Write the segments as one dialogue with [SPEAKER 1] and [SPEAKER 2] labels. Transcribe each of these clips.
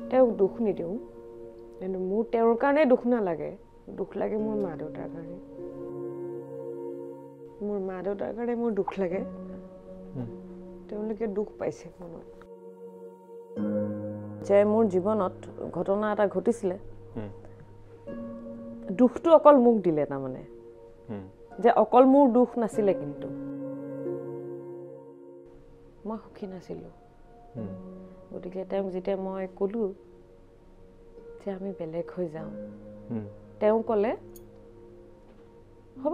[SPEAKER 1] তেওঁক দুখ নিদিওঁ কিন্তু মোৰ তেওঁৰ কাৰণে দুখ নালাগে দুখ লাগে মোৰ মা দেউতাৰ কাৰণে মোৰ মা দেউতাৰ কাৰণে মোৰ দুখ লাগে তেওঁলোকে দুখ পাইছে মনত যে মোৰ জীৱনত ঘটনা এটা ঘটিছিলে দুখটো অকল মোক দিলে তাৰমানে যে অকল মোৰ দুখ নাছিলে কিন্তু মই সুখী নাছিলোঁ গতিকে তেওঁক যেতিয়া মই ক'লো যে আমি বেলেগ হৈ যাওঁ তেওঁ ক'লে হ'ব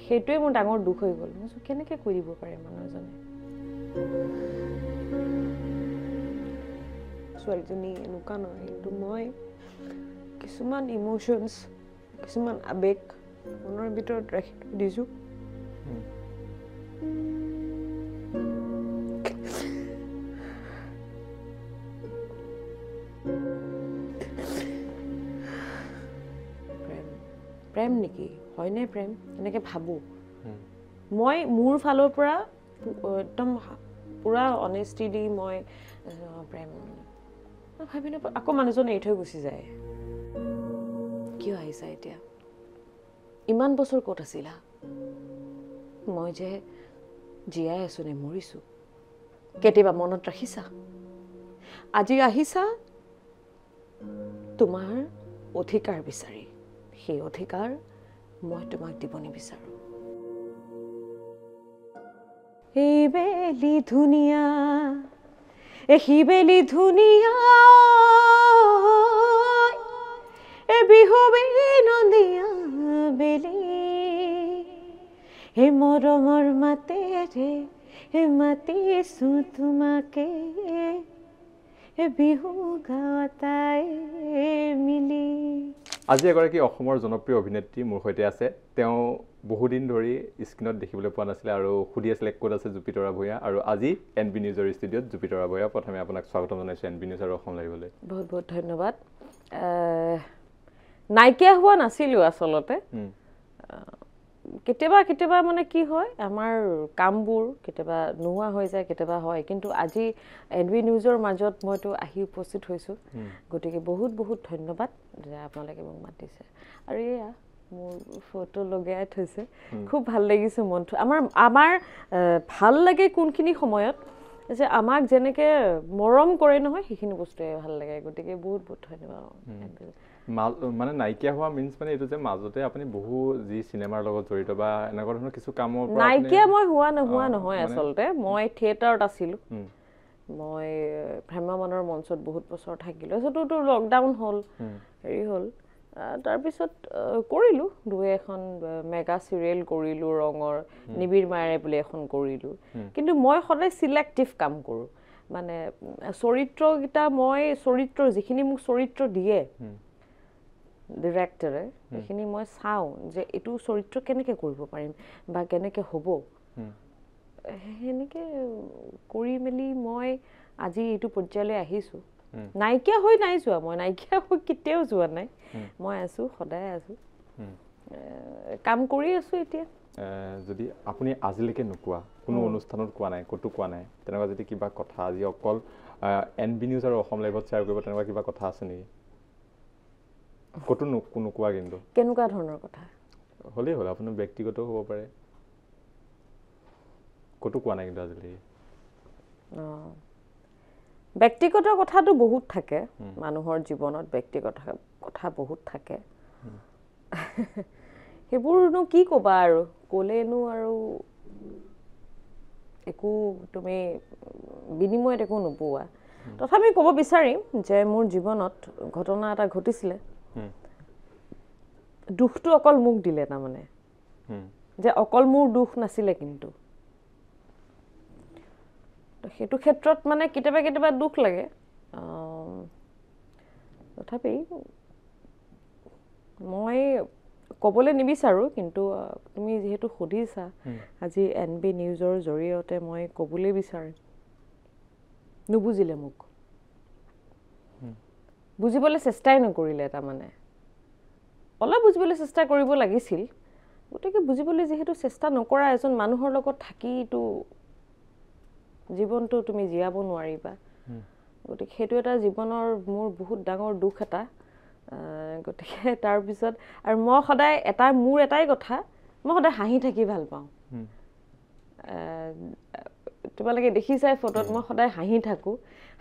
[SPEAKER 1] সেইটোৱে মোৰ ডাঙৰ দুখ হৈ গ'ল মই কেনেকৈ কৰিব পাৰে মানুহ এজনে ছোৱালীজনী এনেকুৱা নহয় কিন্তু মই কিছুমান ইমোশ্যনছ কিছুমান আবেগ মনৰ ভিতৰত ৰাখি দিছোঁ প্ৰেম নেকি হয়নে প্ৰেম এনেকৈ ভাবোঁ মই মোৰ ফালৰ পৰা একদম পুৰা অনেষ্টি দি মই প্ৰেম ভাবি নাপাওঁ আকৌ মানুহজন এৰি থৈ গুচি যায় কিয় আহিছা এতিয়া ইমান বছৰ ক'ত আছিলা মই যে জীয়াই আছো নে মৰিছোঁ কেতিয়াবা মনত ৰাখিছা আজি আহিছা তোমাৰ অধিকাৰ বিচাৰি সেই অধিকাৰ মই তোমাক দিব নিবিচাৰোঁ এই বেলি ধুনীয়া বেলি ধুনীয়া বিহু বিনন্দীয়া বেলি মৰমৰ মাতেৰে মাতিছো তোমাকে বিহু গাওঁতাই মিলি
[SPEAKER 2] আজি এগৰাকী অসমৰ জনপ্ৰিয় অভিনেত্ৰী মোৰ সৈতে আছে তেওঁ বহুদিন ধৰি স্ক্ৰীনত দেখিবলৈ পোৱা নাছিলে আৰু সুধি আছিলে ক'ত আছে জুপিতৰা ভূঞা আৰু আজি NB নিউজৰ ষ্টুডিঅ'ত জুপিতৰা ভূঞা প্ৰথমে আপোনাক স্বাগতম জনাইছোঁ NB নিউজ আৰু অসম লাইভলৈ
[SPEAKER 1] বহুত বহুত ধন্যবাদ নাইকিয়া হোৱা নাছিলোঁ আচলতে কেতিয়াবা কেতিয়াবা মানে কি হয় আমাৰ কামবোৰ কেতিয়াবা নোহোৱা হৈ যায় কেতিয়াবা হয় কিন্তু আজি NB নিউজৰ মাজত মইতো আহি উপস্থিত হৈছোঁ গতিকে বহুত বহুত ধন্যবাদ যে আপোনালোকে মোক মাতিছে আৰু এয়া মোৰ ফটো লগাই থৈছে খুব ভাল লাগিছে মনটো আমাৰ ভাল লাগে কোনখিনি সময়ত যে আমাক যেনেকৈ মৰম কৰে নহয় সেইখিনি বস্তুৱে ভাল লাগে গতিকে বহুত বহুত ধন্যবাদ
[SPEAKER 2] মানে নাইকিয়া হোৱা মিন্স মানে এইটো যে মাজতে আপুনি বহু যি চিনেমাৰ লগত জড়িত বা এনেকুৱা ধৰণৰ কিছু কামৰ পৰা
[SPEAKER 1] নাইকিয়া মই হোৱা নহয় আচলতে মই থিয়েটাৰত আছিলোঁ মই ভ্ৰাম্যমানৰ মঞ্চত বহুত বছৰ থাকিলোঁ তাৰপিছততো লকডাউন হ'ল হেৰি হ'ল তাৰপিছত কৰিলোঁ দুই এখন মেগা চিৰিয়েল কৰিলোঁ ৰঙৰ নিবিড় মায়েৰে বুলি এখন কৰিলোঁ কিন্তু মই সদায় চিলেক্টিভ কাম কৰোঁ মানে চৰিত্ৰকেইটা মই চৰিত্ৰ যিখিনি মোক চৰিত্ৰ দিয়ে ডিৰেক্টৰে সেইখিনি মই চাওঁ যে এইটো চৰিত্ৰ কেনেকৈ কৰিব পাৰিম বা কেনেকৈ হ'ব সেনেকৈ কৰি মেলি মই আজি এইটো পৰ্যায়লৈ আহিছোঁ নাইকিয়া হৈ নাই যোৱা মই নাইকিয়া হৈ কেতিয়াও যোৱা নাই মই আছোঁ সদায় আছোঁ কাম কৰি আছোঁ এতিয়া
[SPEAKER 2] যদি আপুনি আজিলৈকে নোকোৱা কোনো অনুষ্ঠানত কোৱা নাই ক'তো কোৱা নাই তেনেকুৱা যদি কিবা কথা আজি অকল NB নিউজ আৰু অসম লাইভত শ্বেয়াৰ কৰিব তেনেকুৱা কিবা কথা আছে নেকি ক'তো নোকোৱা কিন্তু
[SPEAKER 1] কেনেকুৱা ধৰণৰ কথা
[SPEAKER 2] হ'লেই হ'ল আপোনাৰ ব্যক্তিগতও হ'ব পাৰে ক'তো কোৱা নাই কিন্তু আজিলৈকে
[SPEAKER 1] ব্যক্তিগত কথাটো বহুত থাকে মানুহৰ জীৱনত ব্যক্তিগত কথা বহুত থাকে সেইবোৰনো কি ক'বা আৰু ক'লেনো আৰু একো তুমি বিনিময়ত একো নোপোৱা তথাপি ক'ব বিচাৰিম যে মোৰ জীৱনত ঘটনা এটা ঘটিছিলে দুখটো অকল মোক দিলে তাৰমানে যে অকল মোৰ দুখ নাছিলে কিন্তু সেইটো ক্ষেত্ৰত মানে কেতিয়াবা কেতিয়াবা দুখ লাগে তথাপি মই ক'বলৈ নিবিচাৰোঁ কিন্তু তুমি যিহেতু সুধিছা আজি NB নিউজৰ জৰিয়তে মই ক'বলৈ বিচাৰিম নুবুজিলে মোক বুজিবলৈ চেষ্টাই নকৰিলে তাৰমানে অলপ বুজিবলৈ চেষ্টা কৰিব লাগিছিল গতিকে বুজিবলৈ যিহেতু চেষ্টা নকৰা এজন মানুহৰ লগত থাকিটো জীৱনটো তুমি জীয়াব নোৱাৰিবা গতিকে সেইটো এটা জীৱনৰ মোৰ বহুত ডাঙৰ দুখ এটা গতিকে তাৰপিছত আৰু মই সদায় মোৰ এটাই কথা মই সদায় হাঁহি থাকি ভাল পাওঁ তোমালোকে দেখিছাই ফটোত মই সদায়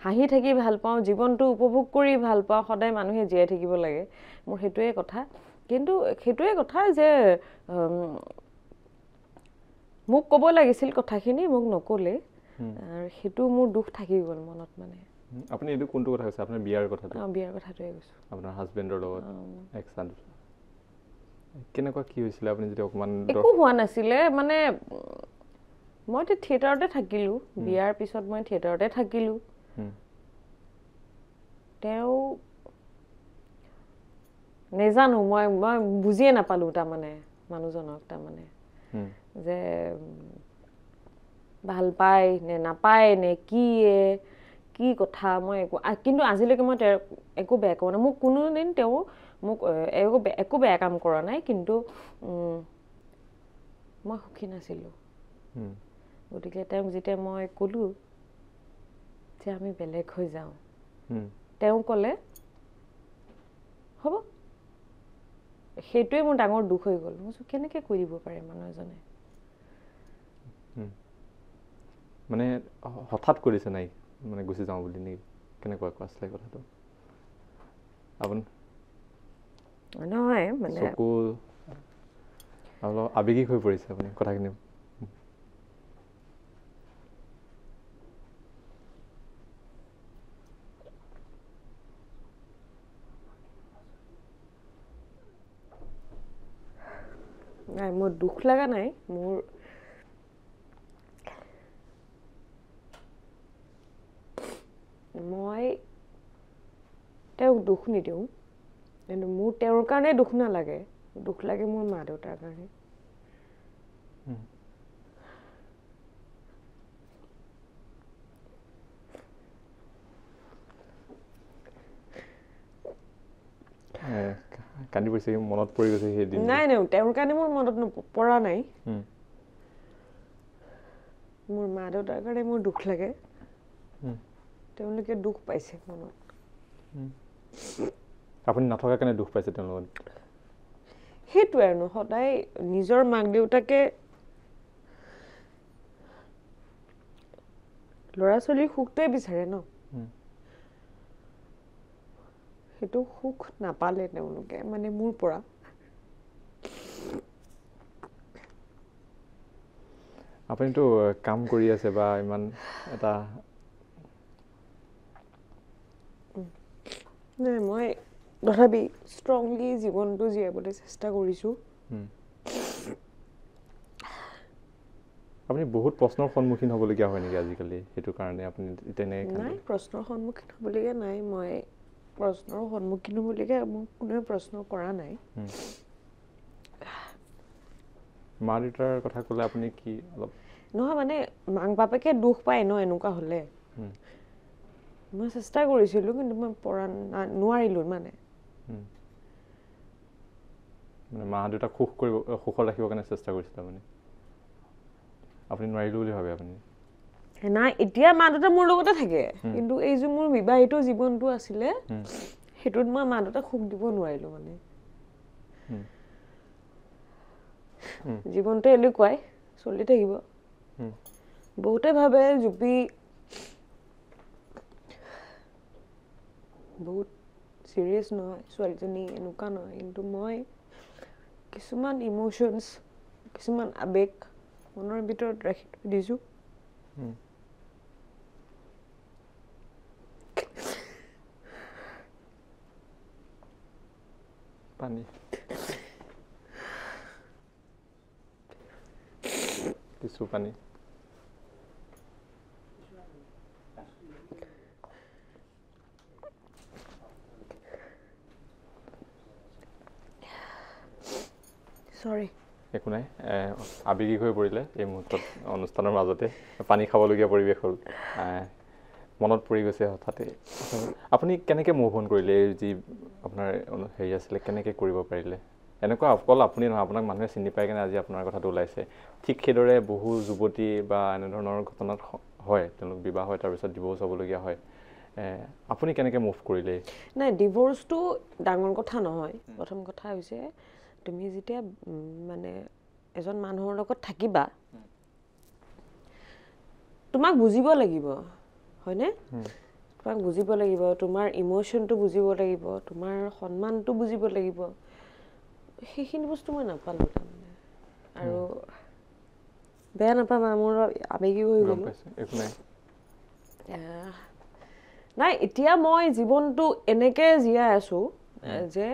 [SPEAKER 1] হাঁহি থাকি ভাল পাওঁ জীৱনটো উপভোগ কৰি ভাল পাওঁ সদায় মানুহে জীয়াই থাকিব লাগে মোৰ সেইটোৱে কথা কিন্তু সেইটোৱে কথা যে মোক ক'ব লাগিছিল কথাখিনি মোক নক'লে আৰু সেইটো মোৰ দুখ থাকি গ'ল মনত মানে
[SPEAKER 2] আপুনি এইটো কোনটো কথা কৈছে আপোনাৰ বিয়াৰ কথাটো
[SPEAKER 1] বিয়াৰ কথাটোৱে কৈছোঁ
[SPEAKER 2] আপোনাৰ হাজবেণ্ডৰ লগত একচান কেনেকুৱা কি হৈছিলে আপুনি যদি অকণমান
[SPEAKER 1] একো হোৱা নাছিলে মানে মই থিয়েটাৰতে থাকিলোঁ বিয়াৰ পিছত মই থিয়েটাৰতে থাকিলোঁ তেওঁ নেজানো মই বুজিয়ে নাপালোঁ তাৰমানে মানুহজনক তাৰমানে যে ভাল পায় নে নাপায় নে কি কথা মই কিন্তু আজিলৈকে মই একো বেয়া কৰা নাই মোক কোনোদিন তেওঁ মোক একো বেয়া কাম কৰা নাই কিন্তু মই সুখী নাছিলোঁ গতিকে তেওঁক যেতিয়া মই ক'লোঁ যে আমি বেলেগ হৈ যাওঁ তেওঁ ক'লে হ'ব সেইটোৱে মোৰ ডাঙৰ দুখ হৈ গ'ল মই কেনেকৈ কৈ দিব পাৰে মানুহ এজনে
[SPEAKER 2] মানে হঠাৎ কৰিছে নাই মানে গুচি যাওঁ বুলি নেকি কেনেকুৱা আছিলে কথাটো আপুনি
[SPEAKER 1] নহয় মানে
[SPEAKER 2] চকু অলপ আৱেগিক হৈ পৰিছে আপুনি কথাখিনি
[SPEAKER 1] নাই মোৰ দুখ লগা নাই মোৰ মই তেওঁক দুখ নিদিওঁ কিন্তু মোৰ তেওঁৰ কাৰণে দুখ নালাগে দুখ লাগে মোৰ মা দেউতাৰ কাৰণে
[SPEAKER 2] কান্দি পৰিছে মনত পৰি গৈছে সেইদিন
[SPEAKER 1] নাই তেওঁৰ কাৰণে মোৰ মনত পৰা নাই মোৰ মা দেউতাৰ কাৰণে মোৰ দুখ লাগে তেওঁলোকে দুখ পাইছে মনত
[SPEAKER 2] আপুনি নথকাৰ কাৰণে দুখ পাইছে তেওঁৰ লগত
[SPEAKER 1] সেইটোৱে আৰু সদায় নিজৰ মাক দেউতাকে ল'ৰা ছোৱালীৰ সুখটোৱে বিচাৰে ন সেইটো সুখ নাপালে তেওঁলোকে মানে মোৰ পৰা
[SPEAKER 2] আপুনিতো কাম কৰি আছে বা ইমান এটা
[SPEAKER 1] নাই মই তথাপি ষ্ট্ৰংলি জীৱনটো জীয়াবলৈ চেষ্টা কৰিছোঁ
[SPEAKER 2] আপুনি বহুত প্ৰশ্নৰ সন্মুখীন হ'বলগীয়া হয় নেকি আজিকালি সেইটো কাৰণে আপুনি তেনেকৈ
[SPEAKER 1] নাই প্ৰশ্নৰ সন্মুখীন হ'বলগীয়া নাই মই প্ৰশ্নৰ সন্মুখীন হ'বলগীয়া মোক কোনোৱে প্ৰশ্ন কৰা নাই
[SPEAKER 2] মা দেউতাৰ কথা ক'লে আপুনি কি অলপ
[SPEAKER 1] নহয় মানে মাক বাপেকে দুখ পায় ন এনেকুৱা হ'লে মই চেষ্টা কৰিছিলোঁ কিন্তু মই নোৱাৰিলোঁ মানে
[SPEAKER 2] মা দেউতাক সুখত ৰাখিবৰ কাৰণে চেষ্টা কৰিছিলে মানে আপুনি নোৱাৰিলোঁ বুলি ভাবে আপুনি
[SPEAKER 1] নাই এতিয়া মা দেউতা মোৰ লগতে থাকে কিন্তু এই যে মোৰ বিবাহিত জীৱনটো আছিলে সেইটোত মই মা দেউতাক সুখ দিব নোৱাৰিলোঁ মানে জীৱনটো এনেকুৱাই চলি থাকিব বহুতে ভাবে জুপি বহুত চিৰিয়াছ নহয় ছোৱালীজনী এনেকুৱা নহয় কিন্তু মই কিছুমান ইম'শ্যনছ কিছুমান আৱেগ মনৰ ভিতৰত ৰাখি থৈ দিছোঁ
[SPEAKER 2] পানী কিছু পানী
[SPEAKER 1] সৰি
[SPEAKER 2] একো নাই আৱেগিক হৈ পৰিলে এই মুহূৰ্তত অনুষ্ঠানৰ মাজতে পানী খাবলগীয়া পৰিৱেশ হ'ল মনত পৰি গৈছে হঠাতে আপুনি কেনেকৈ মুভ অন কৰিলে যি আপোনাৰ হেৰি আছিলে কেনেকৈ কৰিব পাৰিলে এনেকুৱা অকল আপুনি নহয় আপোনাক মানুহে চিনি পাই কেনে আজি আপোনাৰ কথাটো ওলাইছে ঠিক সেইদৰে বহু যুৱতী বা এনেধৰণৰ ঘটনাত হয় তেওঁলোক বিবাহ হয় তাৰপিছত ডিভ'ৰ্চ হ'বলগীয়া হয় আপুনি কেনেকৈ মুভ কৰিলে?
[SPEAKER 1] নাই, ডিভোৰ্চটো ডাঙৰ কথা নহয়। প্ৰথম কথা হৈছে তুমি যেতিয়া মানে এজন মানুহৰ লগত থাকিবা, তোমাক বুজিব লাগিব, হয়নে? তোমাক বুজিব লাগিব, তোমাৰ ইমোশ্যনটো বুজিব লাগিব, তোমাৰ সন্মানটো বুজিব লাগিব। সেইখিনি বস্তু মই নাপালোঁ তাৰমানে। আৰু বেয়া নাপাবা, মোৰ আবেগিক হৈ গ'লো।
[SPEAKER 2] একো নাই।
[SPEAKER 1] নাই, এতিয়া মই জীৱনটো এনেকৈ জীয়াই আছোঁ যে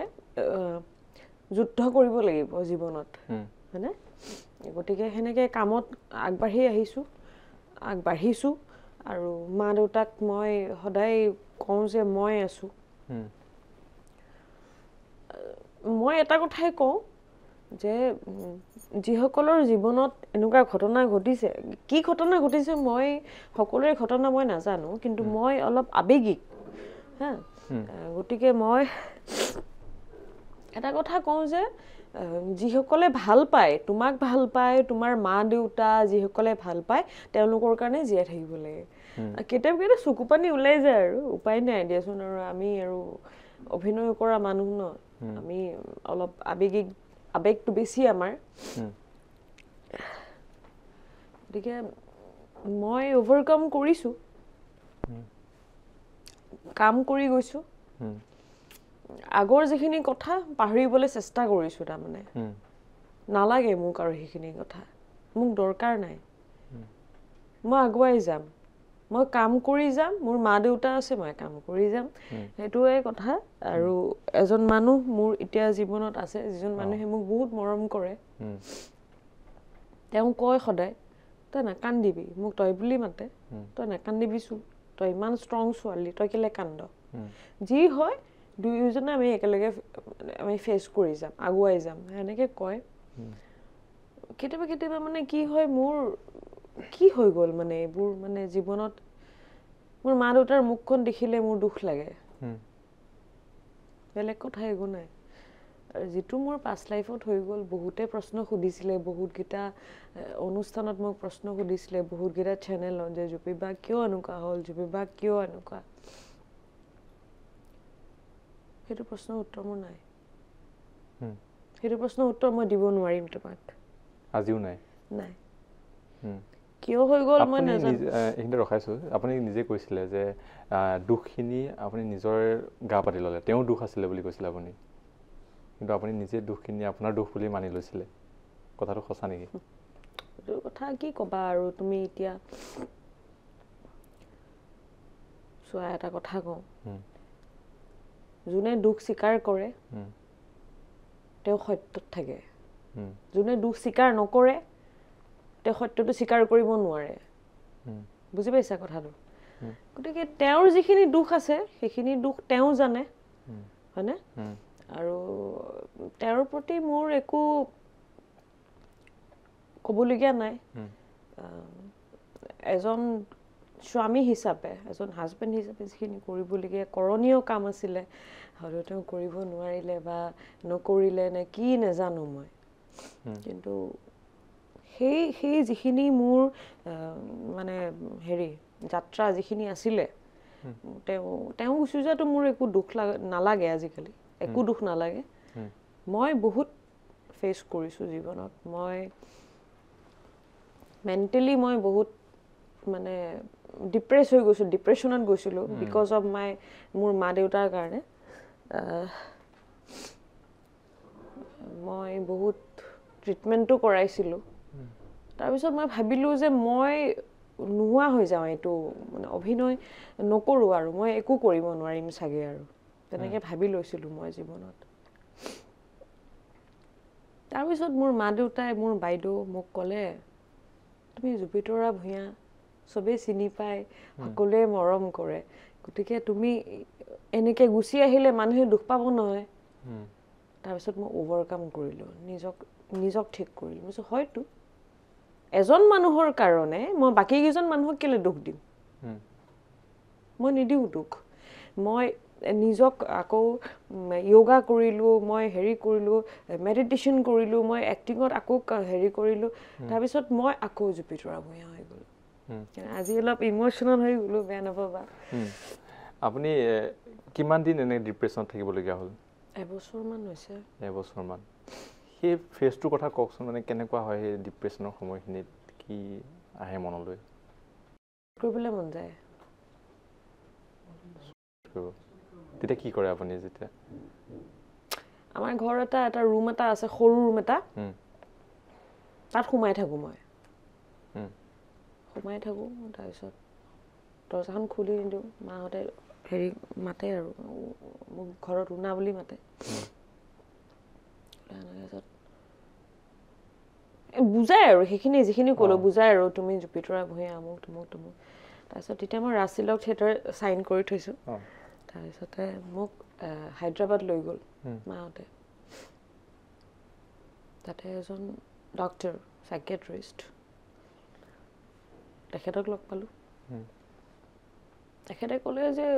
[SPEAKER 1] যুদ্ধ কৰিব লাগিব জীৱনত, হয়নে? গতিকে সেনেকৈ কামত আগবাঢ়িছোঁ আৰু মা দেউতাক মই সদায় কওঁ যে মই আছোঁ। মই এটা কথাই কওঁ যে যিসকলৰ জীৱনত এনেকুৱা ঘটনা ঘটিছে, কি ঘটনা ঘটিছে মই সকলোৰে ঘটনা মই নাজানো, কিন্তু মই অলপ আবেগিক, হা। গতিকে মই এটা কথা কওঁ যে যিসকলে ভাল পায়, তোমাক ভাল পায়, তোমাৰ মা দেউতা যিসকলে ভাল পায়, তেওঁলোকৰ কাৰণে জীয়াই থাকিব লাগে। কেতিয়াবা চকু পানী ওলাই যায় আৰু উপায় নাই দিয়াচোন। আৰু আমি আৰু অভিনয় কৰা মানুহ ন, আমি অলপ আবেগটো বেছি আমাৰ। গতিকে মই অভাৰকাম কৰিছোঁ, কাম কৰি গৈছোঁ। আগৰ যিখিনি কথা পাহৰিবলৈ চেষ্টা কৰিছোঁ তাৰমানে। নালাগে মোক আৰু সেইখিনি কথা, মোক দৰকাৰ নাই। মই আগুৱাই যাম, মই কাম কৰি যাম, মোৰ মা দেউতা আছে, মই কাম কৰি যাম, সেইটোৱে কথা। আৰু এজন মানুহ মোৰ এতিয়া জীৱনত আছে, যিজন মানুহে মোক বহুত মৰম কৰে। তেওঁ কয় সদায়, তই নাকান্দিবি, মোক তই বুলি মাতে, তই নাকান্দিবিচোন, তই ইমান ষ্ট্ৰং ছোৱালী, তই কেলে কান্দ? যি হয় দুয়োজনে আমি একেলগে আমি ফেচ কৰি যাম, আগুৱাই যাম, সেনেকৈ কয়। কেতিয়াবা মানে কি হয়, মোৰ কি হৈ গ'ল মানে এইবোৰ মানে জীৱনত, মোৰ মা দেউতাৰ মুখখন দেখিলে মোৰ দুখ লাগে, বেলেগ কথা একো নাই। আৰু যিটো মোৰ পাষ্ট লাইফত হৈ গ'ল, বহুতে প্ৰশ্ন সুধিছিলে, বহুতকেইটা অনুষ্ঠানত মোক প্ৰশ্ন সুধিছিলে, বহুতকেইটা চেনেলত যে জুপি বা কিয় এনেকুৱা হ'ল, জুপি বা কিয় এনেকুৱা। সেইটো প্ৰশ্নৰ উত্তৰ মোৰ নাই। সেইটো প্ৰশ্নৰ উত্তৰ মই দিব নোৱাৰিম তোমাক।
[SPEAKER 2] আজিও নাই?
[SPEAKER 1] নাই। কিয় হৈ গ'ল মই
[SPEAKER 2] নাজানো।
[SPEAKER 1] নাজানো।
[SPEAKER 2] এইখিনিতে ৰখাইছোঁ। আপুনি নিজে কৈছিলে যে দুখখিনি আপুনি নিজৰ গা পাতি ল'লে, তেওঁৰ দুখ আছিলে বুলি কৈছিলে আপুনি, কিন্তু আপুনি নিজে দুখখিনি আপোনাৰ দুখ বুলি মানি লৈছিলে। কথাটো সঁচা নেকি?
[SPEAKER 1] সেইটো কথা কি ক'বা আৰু তুমি এতিয়া। চোৱা, এটা কথা কওঁ, যোনে দুখ স্বীকাৰ কৰে তেওঁ সত্যত থাকে, যোনে দুখ স্বীকাৰ নকৰে তেওঁ সত্যটো স্বীকাৰ কৰিব নোৱাৰে। বুজি পাইছা কথাটো? গতিকে তেওঁৰ যিখিনি দুখ আছে সেইখিনি দুখ তেওঁ জানে, হয়নে? আৰু তেওঁৰ প্ৰতি মোৰ একো ক'বলগীয়া নাই। এজন স্বামী হিচাপে, এজন হাজবেণ্ড হিচাপে যিখিনি কৰিবলগীয়া কৰণীয় কাম আছিলে, হয়তো তেওঁ কৰিব নোৱাৰিলে বা নকৰিলে নে কি নাজানো মই, কিন্তু সেই যিখিনি মোৰ মানে যাত্ৰা যিখিনি আছিলে, তেওঁ গুচি যোৱাটো মোৰ একো দুখ নালাগে আজিকালি, একো দুখ নালাগে। মই বহুত ফেচ কৰিছোঁ জীৱনত। মই মেণ্টেলি মই বহুত মানে ডিপ্ৰেছ হৈ গৈছোঁ, ডিপ্ৰেশ্যনত গৈছিলোঁ বিকজ অফ মোৰ মা দেউতাৰ কাৰণে। মই বহুত ট্ৰিটমেণ্টো কৰাইছিলোঁ। তাৰপিছত মই ভাবিলোঁ যে মই নোহোৱা হৈ যাওঁ, এইটো মানে অভিনয় নকৰোঁ আৰু মই একো কৰিব নোৱাৰিম চাগে আৰু, তেনেকৈ ভাবি লৈছিলোঁ মই জীৱনত। তাৰপিছত মোৰ মা দেউতাই, মোৰ বাইদেউ মোক ক'লে, তুমি জুপি তৰা ভূঞা, চবেই চিনি পায়, সকলোৱে মৰম কৰে, গতিকে তুমি এনেকৈ গুচি আহিলে মানুহে দুখ পাব নহয়। তাৰপিছত মই অভাৰকাম কৰিলোঁ, নিজক ঠিক কৰিলোঁ। মই কৈছোঁ হয়তো এজন মানুহৰ কাৰণে মই বাকীকেইজন মানুহক কেলৈ দুখ দিম? মই নিদিওঁ দুখ। মই নিজক আকৌ য়োগা কৰিলোঁ, মই কৰিলোঁ, মেডিটেশ্যন কৰিলোঁ, মই এক্টিঙত আকৌ কৰিলোঁ। তাৰপিছত মই আকৌ জুপি তৰা ভূঞা হৈ গ'লোঁ। আজি অলপ ইম'চনেল হৈ গ'লোঁ, বেয়া নাপাবা।
[SPEAKER 2] আপুনি কিমান দিন এনে ডিপ্ৰেছনত থাকিবলগীয়া হ'ল?
[SPEAKER 1] এবছৰমান হৈছে।
[SPEAKER 2] এবছৰমান। সেই ফেজটোৰ কথা কওকচোন, মানে কেনেকুৱা হয় সেই ডিপ্ৰেছনৰ সময়খিনিত, কি আহে মনলৈ?
[SPEAKER 1] কৰিবলৈ মন যায়।
[SPEAKER 2] তেতিয়া কি কৰে আপুনি যেতিয়া?
[SPEAKER 1] আমাৰ ঘৰত এটা ৰুম এটা আছে, সৰু ৰুম এটা, তাত সোমাই থাকোঁ মই। সোমাই থাকোঁ, তাৰপিছত দৰজাখন খুলি নিদিওঁ, মাহঁতে হেৰি মাতে আৰু মোক ঘৰত উনা বুলি মাতে। তাৰপিছত বুজাই আৰু সেইখিনি যিখিনি ক'লোঁ বুজাই আৰু তুমি জুপিতৰা ভূঞা আমুক তমুক তমুক। তাৰপিছত তেতিয়া মই ৰাজতিলক থিয়েটাৰ চাইন কৰি থৈছোঁ। তাৰপিছতে মোক হায়দৰাবাদ লৈ গ'ল মাহঁতে। তাতে এজন ডক্টৰ, চাইকেট্ৰিষ্ট, তেখেতক লগ পালোঁ। তেখেতে ক'লে যে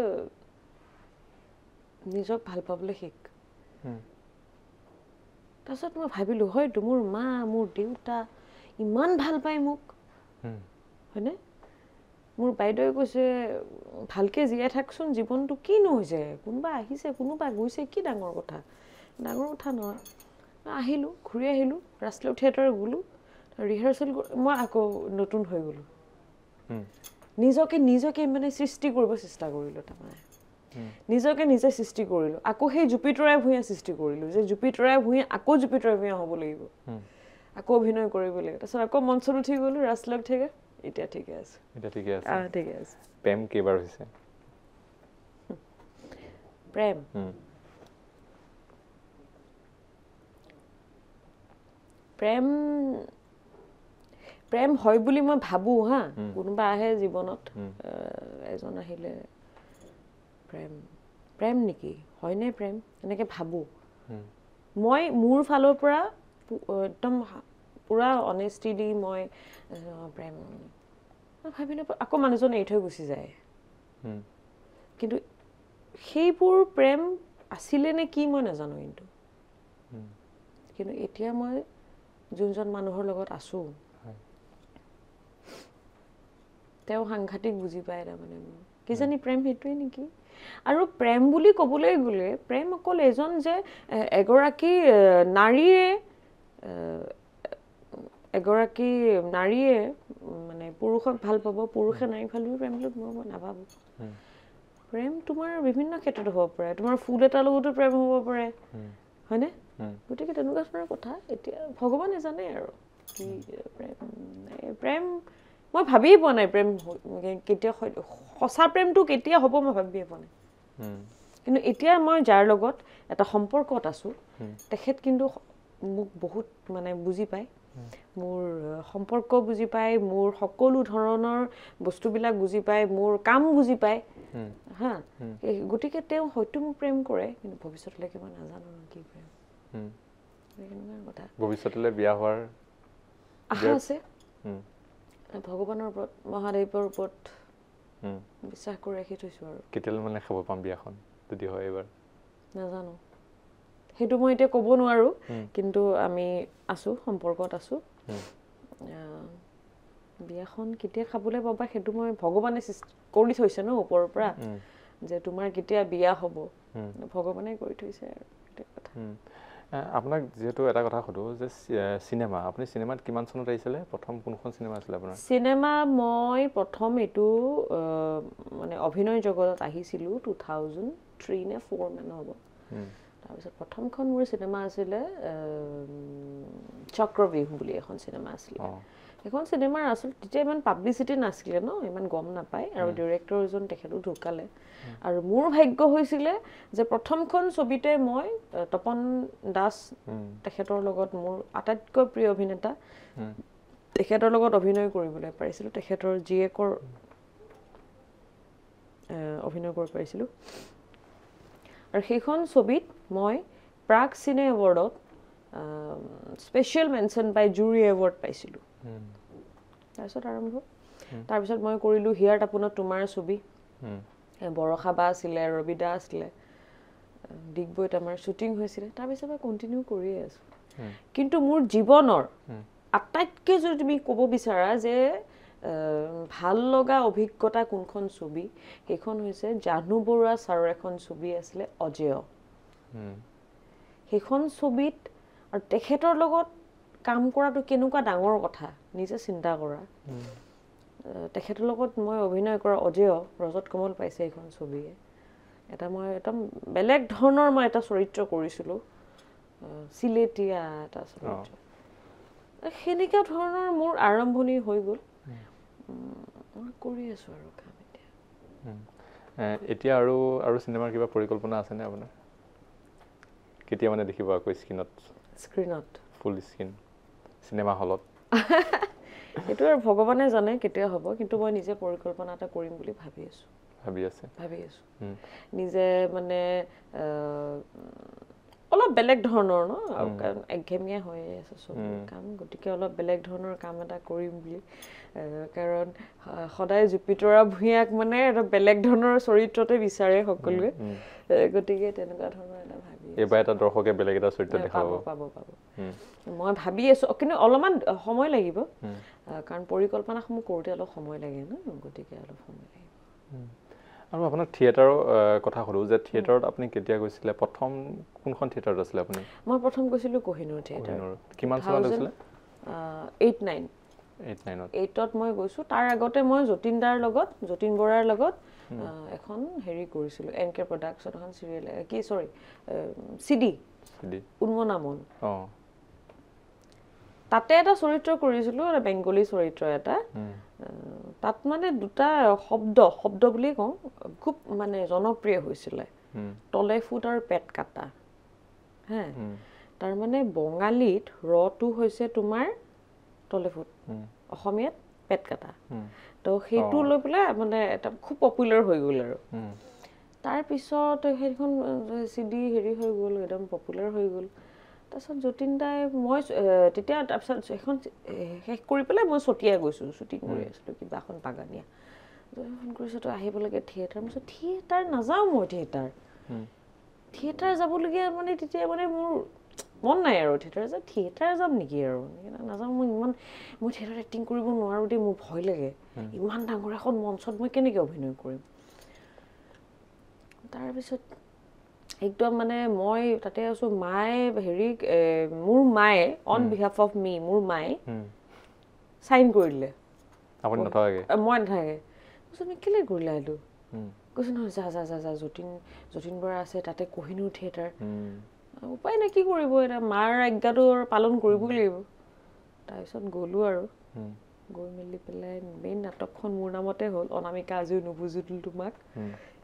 [SPEAKER 1] নিজক ভাল পাবলৈ শিক। তাৰপিছত মই ভাবিলোঁ, হয়তো মোৰ মা, মোৰ দেউতা ইমান ভাল পায় মোক, হয়নে? মোৰ বাইদেৱে কৈছে ভালকৈ জীয়াই থাকচোন, জীৱনটো কিনো হৈছে, কোনোবা আহিছে কোনোবা গৈছে, কি ডাঙৰ কথা? ডাঙৰ কথা নহয়। আহিলোঁ, ঘূৰি আহিলোঁ, ৰাজতিলক থিয়েটাৰ গ'লোঁ, ৰিহাৰ্চেল মই আকৌ নতুন হৈ গ'লোঁ। নিজকে মানে সৃষ্টি কৰিব চেষ্টা কৰিলোঁ। তাৰমানে নিজকে নিজে সৃষ্টি কৰিলোঁ, আকৌ সেই জুপিতৰাই ভূঞা সৃষ্টি কৰিলোঁ, যে জুপিতৰাই ভূঞা আকৌ জুপিতৰাই ভূঞা হ'ব লাগিব, আকৌ অভিনয় কৰিব লাগিব। তাৰপিছত আকৌ মঞ্চত উঠি গ'লোঁ, ৰাজতিলক থিয়েটাৰ। এতিয়া ঠিকে আছে।
[SPEAKER 2] এতিয়া ঠিকে আছে।
[SPEAKER 1] ঠিকে আছে।
[SPEAKER 2] প্ৰেম কেইবাৰ হৈছে?
[SPEAKER 1] প্ৰেম প্ৰেম প্ৰেম হয় বুলি মই ভাবোঁ। কোনোবা আহে জীৱনত, এজন আহিলে, প্ৰেম নেকি, হয়নে প্ৰেম, এনেকৈ ভাবোঁ। মই মোৰ ফালৰ পৰা একদম পূৰা অনেষ্টিলি মই প্ৰেম ভাবিলে আকৌ মানুহজন এৰি থৈ গুচি যায়। কিন্তু সেইবোৰ প্ৰেম আছিলে নে কি মই নাজানো। কিন্তু এতিয়া মই যোনজন মানুহৰ লগত আছোঁ, তেওঁ সাংঘাতিক বুজি পায়। তাৰমানে কিজানি প্ৰেম সেইটোৱে নেকি। আৰু প্ৰেম বুলি ক'বলৈ গ'লে প্ৰেম অকল এজন যে এগৰাকী নাৰীয়ে মানে পুৰুষক ভাল পাব, পুৰুষে নাৰীক ভাল পাব, প্ৰেম বুলি মই নাভাবোঁ। প্ৰেম তোমাৰ বিভিন্ন ক্ষেত্ৰত হ'ব পাৰে। তোমাৰ ফুল এটাৰ লগতো প্ৰেম হ'ব পাৰে, হয়নে? গতিকে তেনেকুৱা ধৰণৰ কথা। এতিয়া ভগৱানে জানে আৰু কি প্ৰেম মই ভাবিয়ে পোৱা নাই প্ৰেম কেতিয়া সঁচা প্ৰেমটো কেতিয়া হ'ব মই ভাবিয়ে পোৱা নাই। কিন্তু এতিয়া মই যাৰ লগত এটা সম্পৰ্কত আছোঁ, তেখেত কিন্তু মোক বহুত মানে বুজি পায়, মোৰ সম্পৰ্ক বুজি পায়, মোৰ সকলো ধৰণৰ বস্তুবিলাক বুজি পায়, মোৰ কাম বুজি পায়। গতিকে তেওঁ হয়তো মোক প্ৰেম কৰে, কিন্তু ভৱিষ্যতলৈকে মই নাজানো কি প্ৰেম। কথা
[SPEAKER 2] ভৱিষ্যতলৈ বিয়া হোৱাৰ
[SPEAKER 1] আশা আছে। ভগৱানৰ ওপৰত, মহাদেৱৰ ওপৰত বিশ্বাস কৰি ৰাখি থৈছোঁ। আৰু
[SPEAKER 2] কেতিয়ালৈ মানে খাব পাম বিয়াখন যদি হয় এইবাৰ?
[SPEAKER 1] নাজানো, সেইটো মই এতিয়া ক'ব নোৱাৰোঁ। কিন্তু আমি আছোঁ, সম্পৰ্কত আছোঁ। বিয়াখন কেতিয়া খাবলৈ পাবা সেইটো মই ভগৱানে কৰি থৈছে ন ওপৰৰ পৰা, যে তোমাৰ কেতিয়া বিয়া হ'ব ভগৱানে কৰি থৈছে আৰু সেইটো কথা।
[SPEAKER 2] আপোনাক যিহেতু এটা কথা সোধোঁ যে চিনেমা, আপুনি চিনেমাত কিমান চনত আহিছিলে? প্ৰথম কোনখন চিনেমা আছিলে আপোনাৰ?
[SPEAKER 1] চিনেমা মই প্ৰথম এইটো মানে অভিনয় জগতত আহিছিলোঁ 2003 নে 2004 মান হ'ব। তাৰপিছত প্ৰথমখন মোৰ চিনেমা আছিলে চক্ৰব্যূহ বুলি এখন চিনেমা আছিলে। এখন চিনেমাৰ আচলতে তেতিয়া ইমান পাব্লিচিটি নাছিলে ন, ইমান গম নাপায়। আৰু ডিৰেক্টৰজন তেখেতো ঢুকালে। আৰু মোৰ ভাগ্য হৈছিলে যে প্ৰথমখন ছবিতে মই তপন দাস তেখেতৰ লগত, মোৰ আটাইতকৈ প্ৰিয় অভিনেতা, তেখেতৰ লগত অভিনয় কৰিবলৈ পাৰিছিলোঁ। তেখেতৰ জীয়েকৰ অভিনয় কৰিব পাৰিছিলোঁ। আৰু সেইখন ছবিত মই প্ৰাগ চিনে এৱাৰ্ডত স্পেচিয়েল মেনশ্যন পাই জুৰি এৱাৰ্ড পাইছিলোঁ। তাৰপিছত আৰম্ভ। তাৰপিছত মই কৰিলোঁ হিয়াৰ তাপোনত তোমাৰ ছবি, বৰষা বা আছিলে, ৰবিদা আছিলে, ডিগবৈত আমাৰ শ্বুটিং হৈছিলে। তাৰপিছত মই কণ্টিনিউ কৰিয়ে আছোঁ। কিন্তু মোৰ জীৱনৰ আটাইতকৈ যদি তুমি ক'ব বিচাৰা যে ভাল লগা অভিজ্ঞতা কোনখন ছবি সেইখন হৈছে জাহ্নু বৰুৱা ছাৰৰ এখন ছবি আছিলে অজেয় সেইখন ছবিত আৰু তেখেতৰ লগত কাম কৰাটো কেনেকুৱা ডাঙৰ কথা নিজে চিন্তা কৰা তেখেতৰ লগত মই অভিনয় কৰা অজেয় ৰজত কমল পাইছে এইখন ছবিয়ে এটা মই একদম বেলেগ ধৰণৰ মই এটা চৰিত্ৰ কৰিছিলোঁ সিলেটীয়া এটা চৰিত্ৰ সেনেকুৱা ধৰণৰ মোৰ আৰম্ভণি হৈ গ'ল মই কৰি আছো আৰু কাম
[SPEAKER 2] এতিয়া আৰু চিনেমাৰ কিবা পৰিকল্পনা আছেনে আপোনাৰ কেতিয়া মানে দেখিব আকৌ
[SPEAKER 1] স্ক্ৰীনত
[SPEAKER 2] ফুল স্ক্ৰীন চিনেমা হলত
[SPEAKER 1] সেইটো আৰু ভগৱানে জানে কেতিয়া হ'ব কিন্তু মই নিজে পৰিকল্পনা এটা কৰিম বুলি ভাবি আছো নিজে মানে অলপ বেলেগ ধৰণৰ ন একঘেমীয়া হৈ আছে চব কাম গতিকে অলপ বেলেগ ধৰণৰ কাম এটা কৰিম বুলি কাৰণ সদায় জুপিতৰা ভূঞাক মানে এটা বেলেগ ধৰণৰ চৰিত্ৰতে বিচাৰে সকলোৱে গতিকে তেনেকুৱা ধৰণৰ এটা ভাবি
[SPEAKER 2] এবাৰ এটা দৰ্শকে বেলেগ এটা চৰিত্ৰ দেখাব
[SPEAKER 1] পাব মই ভাবি আছো কিন্তু অলপমান সময় লাগিব কাৰণ পৰিকল্পনাসমূহ কৰোঁতে অলপ সময় লাগে ন গতিকে অলপ সময় লাগিব
[SPEAKER 2] আৰু আপোনাক থিয়েটাৰৰ কথা সুধো যে থিয়েটাৰত আপুনি কেতিয়া গৈছিলে প্ৰথম কোনখন থিয়েটাৰত আছিলে আপুনি
[SPEAKER 1] মই প্ৰথম গৈছিলোঁ কোহিনুৰ থিয়েটাৰ
[SPEAKER 2] কিমান চনত আছিলে
[SPEAKER 1] 8-9ত মই গৈছোঁ তাৰ আগতে মই যতীন বৰাৰ লগত এখন হেৰি কৰিছিলোঁ NK প্ৰডাকশ্যন এখন চিৰিয়েল CD উন্মনামন তাতে এটা চৰিত্ৰ কৰিছিলোঁ এটা বেংগলী চৰিত্ৰ এটা তাত মানে দুটা শব্দ বুলি কওঁ খুব মানে জনপ্ৰিয় হৈছিলে তলে ফুট আৰু পেট কাটা হা তাৰ মানে বঙালীত ৰটো হৈছে তোমাৰ তলে ফুট অসমীয়াত পেট কাটা তো সেইটো লৈ পেলাই মানে এটা খুব পপুলাৰ হৈ গ'ল আৰু তাৰ পিছত সেইখন CD হেৰি হৈ গ'ল একদম পপুলাৰ হৈ গ'ল তাৰপিছত যতীন দাই মই তেতিয়া তাৰপিছত সেইখন শেষ কৰি পেলাই মই চতিয়াই গৈছোঁ শ্বুটিং কৰি আছিলোঁ কিবা এখন বাগানীয়া ফোন কৰিছোঁ তো আহিব লাগে থিয়েটাৰ মই থিয়েটাৰ নাযাওঁ মই থিয়েটাৰ যাবলগীয়া মানে তেতিয়া মানে মোৰ মন নাই আৰু থিয়েটাৰ যাম নেকি আৰু নাযাওঁ মই থিয়েটাৰত এক্টিং কৰিব নোৱাৰোঁ দেই মোৰ ভয় লাগে ইমান ডাঙৰ এখন মঞ্চত মই কেনেকৈ অভিনয় কৰিম তাৰপিছত একদম মানে মই তাতে আছো মায়ে হেৰি মোৰ মায়ে অন বিহাফ অফ মি মোৰ মায়ে সাইন কৰিলে
[SPEAKER 2] আপুনি নথাকে
[SPEAKER 1] মই নাথাকে তুমি কেলে কৰিলা এইটো কৈছে নহয় যা যতীন বৰা আছে তাতে কোহিনুৰ থিয়েটাৰ উপায় নাই কি কৰিব এটা মাৰ আজ্ঞাটো পালন কৰিবই লাগিব তাৰপিছত গ'লো আৰু গৈ মেলি পেলাই মেইন নাটকখন মোৰ নামতে হ'ল অনামিকা আজিও নুবুজিলো তোমাক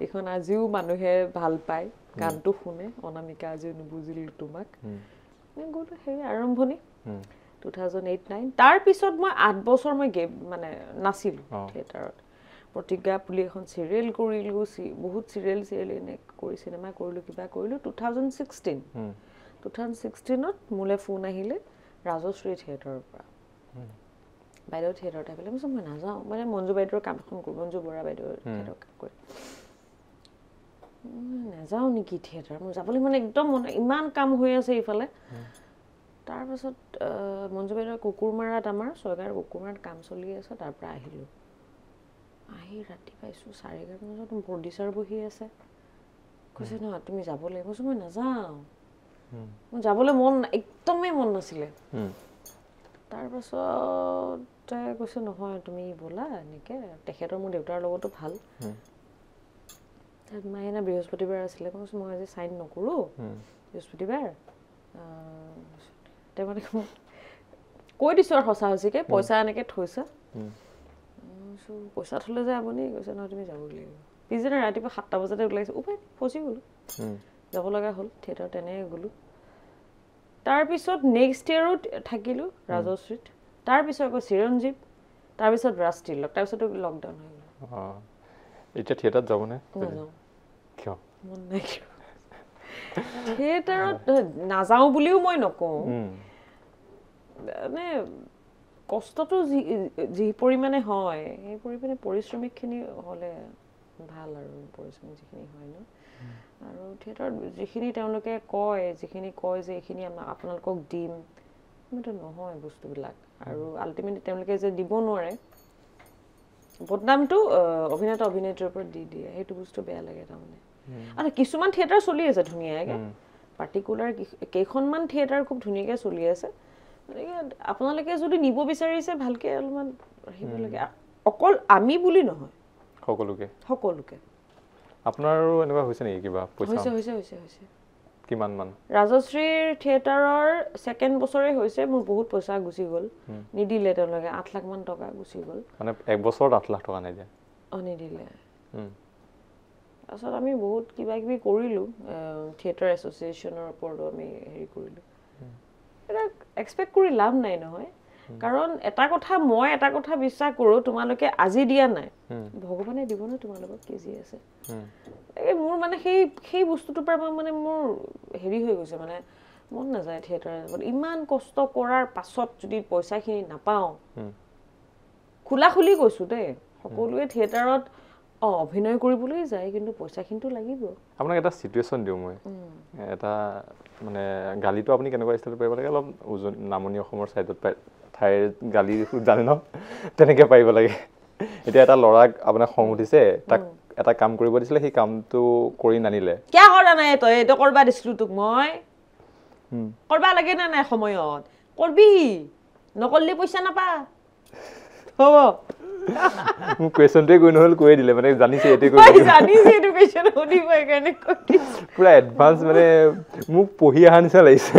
[SPEAKER 1] এইখন আজিও মানুহে ভাল পায় গানটো শুনে অনামিকা আজিও নুবুজিলো তোমাক গ'লো সেই আৰম্ভণি 2008-9 তাৰপিছত মই 8 বছৰ মই মানে নাছিলোঁ থিয়েটাৰত প্ৰতিজ্ঞা বুলি এখন চিৰিয়েল কৰিলোঁ বহুত চিৰিয়েল এনে কৰি চিনেমা কৰিলোঁ কিবা কৰিলোঁ 2016ত মোলৈ ফোন আহিলে ৰাজশ্ৰী থিয়েটাৰৰ পৰা বাইদেউ থিয়েটাৰত আহিলে মই নাযাওঁ মানে মঞ্জু বাইদেউৰ কাম এখন কৰোঁ মঞ্জু বৰা বাইদেউৰ থিয়েটাৰ কাম কৰি নাযাওঁ নেকি থিয়েটাৰ মোৰ যাবলৈ মানে একদম ইমান কাম হৈ আছে এইফালে তাৰপাছত মঞ্জু বাইদেউৰ কুকুৰমাৰাত আমাৰ ছয়গাঁৱৰ কুকুৰমাৰাত কাম চলি আছে তাৰ পৰা আহিলোঁ আহি ৰাতি পাইছোঁ 11:30 বজাত প্ৰডিউচাৰ বহি আছে কৈছে নহয় তুমি যাব লাগিব মই নাযাওঁ মোৰ যাবলৈ একদমেই মন নাছিলে তাৰপাছত কৈছে নহয় তুমি ব'লা এনেকৈ তেখেতৰ মোৰ দেউতাৰ লগতো ভাল মায়ে এনে বৃহস্পতিবাৰ আছিলে কৈছোঁ মই আজি চাইন নকৰোঁ বৃহস্পতিবাৰ তেওঁ মানে কৈ দিছোঁ আৰু সঁচা সঁচিকৈ পইচা এনেকৈ থৈছা পইচা থ'লে যে আপুনি কৈছে নহয় তুমি যাব লাগিব পিছদিনা ৰাতিপুৱা 7টা বজাতে ওলাইছোঁ উপায় ফচি গ'লোঁ যাব লগা হ'ল থিয়েটাৰ তেনেকৈ গ'লোঁ তাৰপিছত নেক্সট ইয়েৰো থাকিলোঁ ৰাজশ্ৰীত তাৰপিছত আকৌ চিৰঞ্জীৱ তাৰপিছত ৰাষ্ট্ৰীয় তাৰপিছতো লকডাউন হৈ গ'ল
[SPEAKER 2] এতিয়া থিয়েটাৰত যাবনে
[SPEAKER 1] নাযাওঁ
[SPEAKER 2] কিয়
[SPEAKER 1] মন নাই থিয়েটাৰত নাযাওঁ বুলিও মই নকওঁ মানে কষ্টটো যি পৰিমাণে হয় সেই পৰিমাণে পৰিশ্ৰমিকখিনি হ'লে ভাল আৰু পৰিশ্ৰমিক যিখিনি হয় ন আৰু থিয়েটাৰত যিখিনি তেওঁলোকে যিখিনি কয় যে এইখিনি আপোনালোকক দিম সেইটো নহয় বস্তুবিলাক আৰু আল্টিমেটলি তেওঁলোকে যে দিব নোৱাৰে বদনামটো অভিনেতা অভিনেত্ৰীৰ ওপৰত দি দিয়ে সেইটো বস্তু বেয়া লাগে তাৰমানে আৰু কিছুমান থিয়েটাৰ চলি আছে ধুনীয়াকৈ পাৰ্টিকুলাৰ কেইখনমান থিয়েটাৰ খুব ধুনীয়াকৈ চলি আছে গতিকে আপোনালোকে যদি নিব বিচাৰিছে ভালকৈ অলপমান আহিব লাগে অকল আমি বুলি নহয় সকলোকে
[SPEAKER 2] আপোনাৰো এনেকুৱা হৈছে নেকি কিবা পইচা
[SPEAKER 1] হৈছে
[SPEAKER 2] কিমান মান
[SPEAKER 1] ৰাজশ্ৰীৰ থিয়েটাৰৰ ছেকেণ্ড বছৰে হৈছে মোৰ বহুত পইচা গুচি গ'ল নিদিলে তেওঁলোকে 8 লাখ মান টকা গুচি গ'ল
[SPEAKER 2] মানে এক বছৰত 8 লাখ টকা নিদিয়ে
[SPEAKER 1] নিদিলে তাৰপিছত আমি বহুত কিবা কিবি কৰিলোঁ থিয়েটাৰ এছ'চিয়েশ্যনৰ ওপৰতো আমি হেৰি কৰিলোঁ এটা এক্সপেক্ট কৰি লাভ নাই নহয় কাৰণ মই এটা কথা বিশ্বাস কৰোঁ তোমালোকে আজি দিয়া নাই ভগৱানে দিব ন তোমালোকক কি যি আছে মোৰ মানে সেই বস্তুটোৰ পৰা মানে মোৰ হেৰি হৈ গৈছে মানে মন নাযায় থিয়েটাৰ ইমান কষ্ট কৰাৰ পাছত যদি পইচাখিনি নাপাওঁ খোলাখুলি কৈছোঁ দেই সকলোৱে থিয়েটাৰত অভিনয় কৰিবলৈ যায় কিন্তু পইচাখিনিতো লাগিব
[SPEAKER 2] আপোনাক এটা চিটুৱেশ্যন দিওঁ মই এটা মানে গালিটো আপুনি কেনেকুৱা ষ্টাইলত পাৰিব লাগে অলপ নামনি অসমৰ ছাইডত পায় ঠাইৰ গালি জানে ন তেনেকৈ পাৰিব লাগে এতিয়া এটা ল'ৰাক আপোনাক খং উঠিছে তাক এটা কাম কৰিব দিছিলে সেই কামটো কৰি নানিলে
[SPEAKER 1] কিয় কৰা নাই তই এইটো কৰবা দিছিলোঁ তোক মই কৰবা লাগে নে নাই সময়ত কৰবি নকৰলি পইচা নাপা হ'ব
[SPEAKER 2] মোক কুৱেশ্যনটোৱে কৈ নহ'ল কৈয়ে দিলে মানে জানিছে এইটোৱে
[SPEAKER 1] কুৱেশ্যন সুধিব সেইকাৰণে
[SPEAKER 2] পুৰা এডভান্স মানে মোক পঢ়ি অহা নিচিনা লাগিছে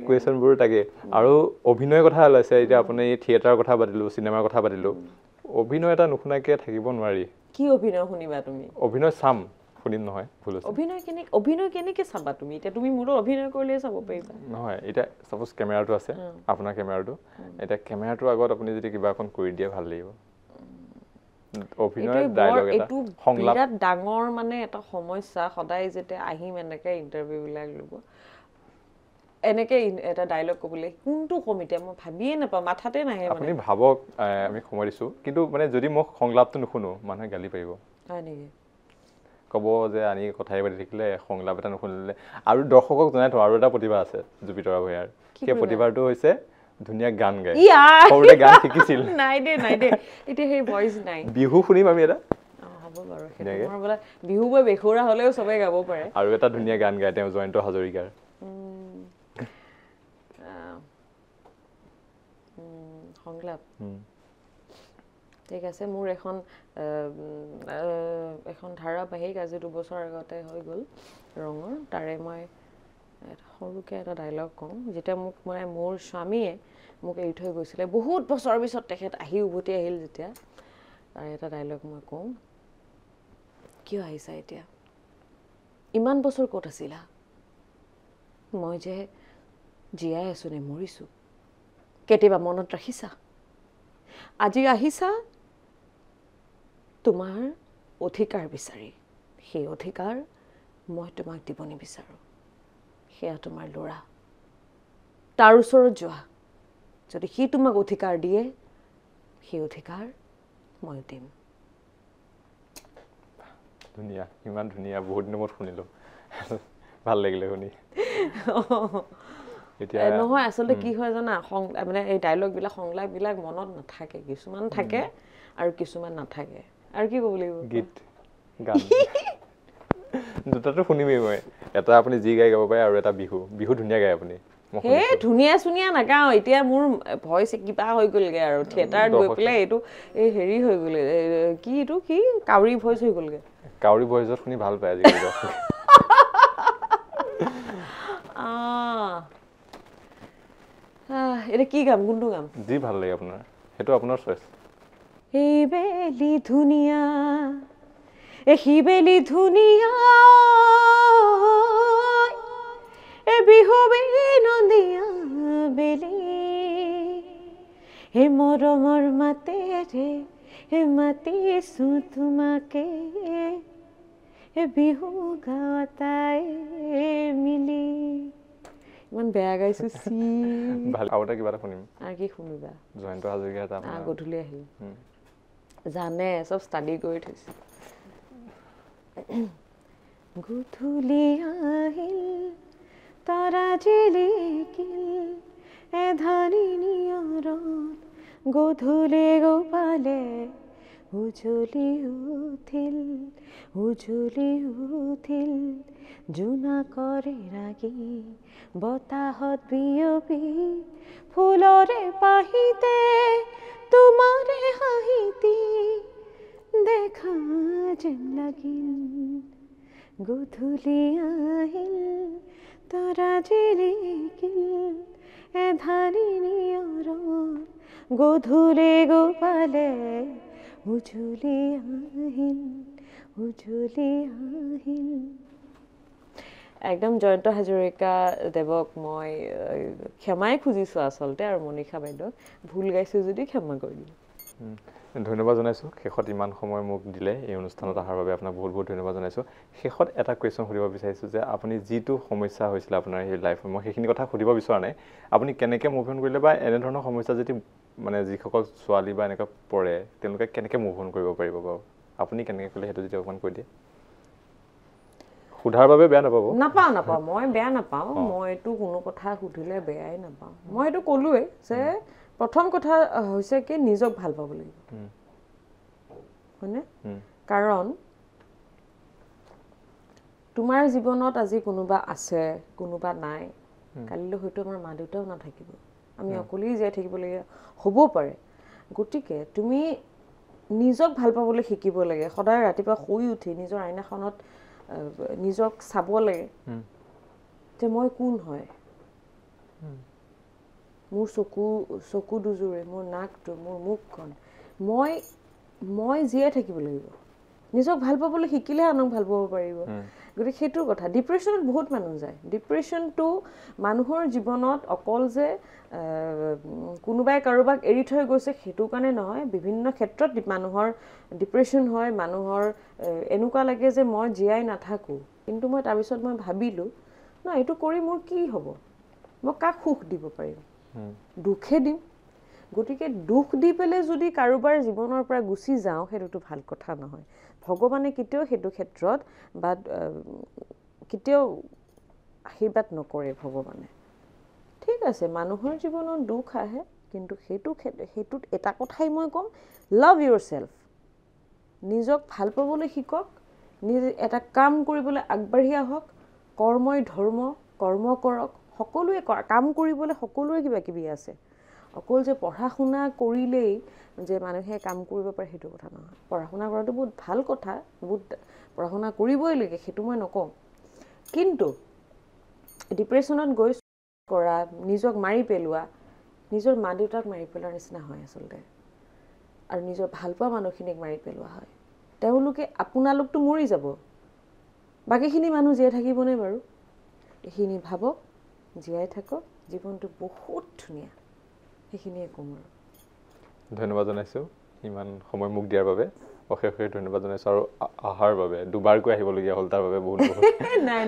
[SPEAKER 2] কুৱেশ্যনবোৰ তাকে আৰু অভিনয়ৰ কথা ওলাইছে এতিয়া আপুনি থিয়েটাৰৰ কথা পাতিলোঁ চিনেমাৰ কথা পাতিলোঁ অভিনয় এটা নুশুনাকৈ থাকিব নোৱাৰি
[SPEAKER 1] কি অভিনয় শুনিবা তুমি
[SPEAKER 2] অভিনয় চাম শুনিম নহয় ভুল হৈছে
[SPEAKER 1] অভিনয় কেনেকৈ চাবা তুমি এতিয়া তুমি মোৰো অভিনয় কৰিলে চাব পাৰিবা
[SPEAKER 2] নহয় এতিয়া ছাপ'জ কেমেৰাটো আছে আপোনাৰ কেমেৰাটো এতিয়া কেমেৰাটোৰ আগত আপুনি যদি কিবা এখন কৰি দিয়ে ভাল লাগিব অভিনয় ডায়লগ এটা সংলাপ
[SPEAKER 1] বিৰাট ডাঙৰ মানে এটা সমস্যা সদায় যেতিয়া আহিম এনেকৈ ইণ্টাৰভিউবিলাক ল'ব এনেকৈ এটা ডায়লগ ক'বলৈ কোনটো কম এতিয়া মই ভাবিয়ে নাপাওঁ মাথাতে নাহে
[SPEAKER 2] আপুনি ভাবক আমি সময় দিছোঁ কিন্তু মানে যদি মই সংলাপটো নুশুনো মানুহে গালি পাৰিব
[SPEAKER 1] হয় নেকি
[SPEAKER 2] ক'ব যে আনি কথাই পাতি থাকিলে সংলাপ এটা নুশুনিলে আৰু দৰ্শকক জনাই থওঁ আৰু এটা প্ৰতিভা আছে জুপিতৰা ভূঞাৰ সেই প্ৰতিভাটো হৈছে ধুনীয়া গান গায় সৰুতে গান শিকিছিল
[SPEAKER 1] নাই দে এতিয়া সেই ভইচ নাই
[SPEAKER 2] বিহু শুনিম আমি এটা
[SPEAKER 1] হ'ব বাৰু সেইটো বোলে বিহু বা বেখুৰা হ'লেও চবেই গাব পাৰে
[SPEAKER 2] আৰু এটা ধুনীয়া গান গায় তেওঁ জয়ন্ত হাজৰিকাৰ
[SPEAKER 1] সংলাপ ঠিক আছে মোৰ এখন ধাৰাবাহিক আজি 2 বছৰ আগতে হৈ গ'ল ৰঙৰ তাৰে মই সৰুকৈ এটা ডায়লগ কওঁ যেতিয়া মোক মানে মোৰ স্বামীয়ে মোক এৰি থৈ গৈছিলে বহুত বছৰৰ পিছত তেখেত উভতি আহিল যেতিয়া তাৰে এটা ডায়লগ মই কওঁ কিয় আহিছা এতিয়া ইমান বছৰ ক'ত আছিলা মই যে জীয়াই আছোঁ নে মৰিছোঁ কেতিয়াবা মনত ৰাখিছা আজি আহিছা তোমাৰ অধিকাৰ বিচাৰি সেই অধিকাৰ মই তোমাক দিব নিবিচাৰোঁ সেয়া তোমাৰ ল'ৰা তাৰ ওচৰত যোৱা যদি সি তোমাক অধিকাৰ দিয়ে সেই অধিকাৰ মই দিম
[SPEAKER 2] ধুনীয়া ইমান ধুনীয়া বহুত দিনৰ মূৰত শুনিলোঁ ভাল লাগিলে শুনি এতিয়া
[SPEAKER 1] নহয় আচলতে কি হয় জানা মানে এই ডায়লগবিলাক সংলাপবিলাক মনত নাথাকে কিছুমান থাকে আৰু কিছুমান নাথাকে আৰু কি ক'ব লাগিব
[SPEAKER 2] গীত গান দুটাটো শুনিমেই মই এটা আপুনি যি গাই গাব পাৰে আৰু এটা বিহু ধুনীয়া গায় আপুনি
[SPEAKER 1] ধুনীয়া চুনীয়া নাগাওঁ এতিয়া মোৰ ভইচ কিবা হৈ গ'লগৈ আৰু থিয়েটাৰত গৈ পেলাই এইটো এই হেৰি হৈ গ'ল কি কাউৰী ভইচ হৈ গ'লগৈ
[SPEAKER 2] কাউৰী ভইচত শুনি ভাল পায় আজিকালি
[SPEAKER 1] এতিয়া কি গাম কোনটো গাম
[SPEAKER 2] যি ভাল লাগে আপোনাৰ সেইটো আপোনাৰ চইচ
[SPEAKER 1] এই বেলি ধুনীয়া বেলি ধুনীয়া বিহু বিনন্দীয়া বেলি মৰমৰ মাতেৰে মাতিছো তোমাকে বিহু গাওঁতাই মিলি ইমান বেয়া গাইছো
[SPEAKER 2] ভাল আৰু এটা কিবা এটা শুনিম
[SPEAKER 1] আৰু কি শুনিবা
[SPEAKER 2] জয়ন্ত হাজৰিকা এটা
[SPEAKER 1] গধূলি আহিল জানে চব ষ্টাডি কৰি থৈছে গধূলি আহিল তৰা জিলিকিল এধানি নিয়ৰত গধূলি গোপালে উজলি উঠিল জোনাকৰে ৰাগি বতাহত বিয়পি ফুলৰে পাহিতে তোমাৰে হাঁহিতি দেখা যেন লাগিল গধূলি আহিল তৰা জিলিকিল এধানি নিয়ৰত গধূলি গোপালে উজলি আহিল একদম জয়ন্ত হাজৰিকা দেৱক মই ক্ষমাই খুজিছোঁ আচলতে আৰু মনীষা বাইদেউক ভুল গাইছোঁ যদি ক্ষমা কৰি দিম
[SPEAKER 2] ধন্যবাদ জনাইছোঁ শেষত ইমান সময় মোক দিলে এই অনুষ্ঠানত অহাৰ বাবে আপোনাক বহুত বহুত ধন্যবাদ জনাইছোঁ শেষত এটা কুৱেশ্যন সুধিব বিচাৰিছোঁ যে আপুনি যিটো সমস্যা হৈছিলে আপোনাৰ সেই লাইফত মই সেইখিনি কথা সুধিব বিচৰা নাই আপুনি কেনেকৈ মুভ অন কৰিলে বা এনেধৰণৰ সমস্যা যদি মানে যিসকল ছোৱালী বা এনেকুৱা পৰে তেওঁলোকে কেনেকৈ মুভ অন কৰিব পাৰিব বাৰু আপুনি কেনেকৈ কৰিলে সেইটো যদি অকণমান কৈ দিয়ে সোধাৰ বাবে বেয়া
[SPEAKER 1] নাপাওঁ মই বেয়া নাপাওঁ মইতো কোনো কথা সুধিলে বেয়াই নাপাওঁ মই এইটো ক'লোৱেই যে প্ৰথম কথা হৈছে কি নিজক ভাল পাব লাগিব হয়নে কাৰণ তোমাৰ জীৱনত আজি কোনোবা আছে কোনোবা নাই কালিলৈ হয়তো আমাৰ মা দেউতাও নাথাকিব আমি অকলেই জীয়াই থাকিবলগীয়া হ'ব পাৰে গতিকে তুমি নিজক ভাল পাবলৈ শিকিব লাগে সদায় ৰাতিপুৱা শুই উঠি নিজৰ আইনাখনত নিজক চাব লাগে যে মই কোন হয় মোৰ চকু দুযোৰে মোৰ নাকটো মোৰ মুখখন মই জীয়াই থাকিব লাগিব নিজক ভাল পাবলৈ শিকিলে আনক ভাল পাব পাৰিব গতিকে সেইটোৰ কথা ডিপ্ৰেশ্যনত বহুত মানুহ যায় ডিপ্ৰেশ্যনটো মানুহৰ জীৱনত অকল যে কোনোবাই কাৰোবাক এৰি থৈ গৈছে সেইটো কাৰণে নহয় বিভিন্ন ক্ষেত্ৰত মানুহৰ ডিপ্ৰেশ্যন হয় মানুহৰ এনেকুৱা লাগে যে মই জীয়াই নাথাকোঁ কিন্তু মই তাৰপিছত মই ভাবিলোঁ ন এইটো কৰি মোৰ কি হ'ব মই কাক সুখ দিব পাৰিম দুখে দিম গতিকে দুখ দি পেলাই যদি কাৰোবাৰ জীৱনৰ পৰা গুচি যাওঁ সেইটোতো ভাল কথা নহয় ভগৱানে কেতিয়াও সেইটো ক্ষেত্ৰত বা কেতিয়াও আশীৰ্বাদ নকৰে ভগৱানে ঠিক আছে মানুহৰ জীৱনত দুখ আহে কিন্তু সেইটোত এটা কথাই মই ক'ম লাভ ইউৰ চেল্ফ নিজক ভাল পাবলৈ শিকক নিজে এটা কাম কৰিবলৈ আগবাঢ়ি আহক কৰ্মই ধৰ্ম কৰ্ম কৰক সকলোৱে কাম কৰিবলৈ সকলোৰে কিবা কিবি আছে অকল যে পঢ়া শুনা কৰিলেই যে মানুহে কাম কৰিব পাৰে সেইটো কথা নহয় পঢ়া শুনা কৰাটো বহুত ভাল কথা বহুত পঢ়া শুনা কৰিবই লাগে সেইটো মই নকওঁ কিন্তু ডিপ্ৰেশ্যনত গৈ কৰা নিজক মাৰি পেলোৱা নিজৰ মা দেউতাক মাৰি পেলোৱাৰ নিচিনা হয় আচলতে আৰু নিজৰ ভাল পোৱা মানুহখিনিক মাৰি পেলোৱা হয় তেওঁলোকে আপোনালোকতো মৰি যাব বাকীখিনি মানুহ জীয়াই থাকিবনে বাৰু এইখিনি ভাবক জীয়াই থাকক জীৱনটো বহুত ধুনীয়া সেইখিনিয়ে ক'ম আৰু
[SPEAKER 2] ধন্যবাদ জনাইছোঁ ইমান সময় মোক দিয়াৰ বাবে অশেষ ধন্যবাদ জনাইছোঁ আৰু অহাৰ বাবে দুবাৰকৈ আহিবলগীয়া হ'ল তাৰ বাবে বহুত
[SPEAKER 1] নাই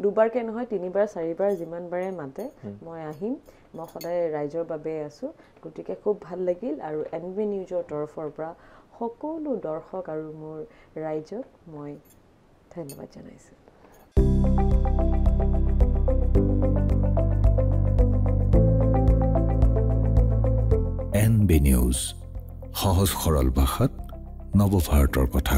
[SPEAKER 1] দুবাৰকৈ নহয় 3বাৰ 4বাৰ যিমানবাৰে মাতে মই আহিম মই সদায় ৰাইজৰ বাবে আছোঁ গতিকে খুব ভাল লাগিল আৰু NB নিউজৰ তৰফৰ পৰা সকলো দৰ্শক আৰু মোৰ ৰাইজক মই ধন্যবাদ জনাইছোঁ
[SPEAKER 3] NB নিউজ সহজ সৰল ভাষাত নৱভাৰতৰ কথা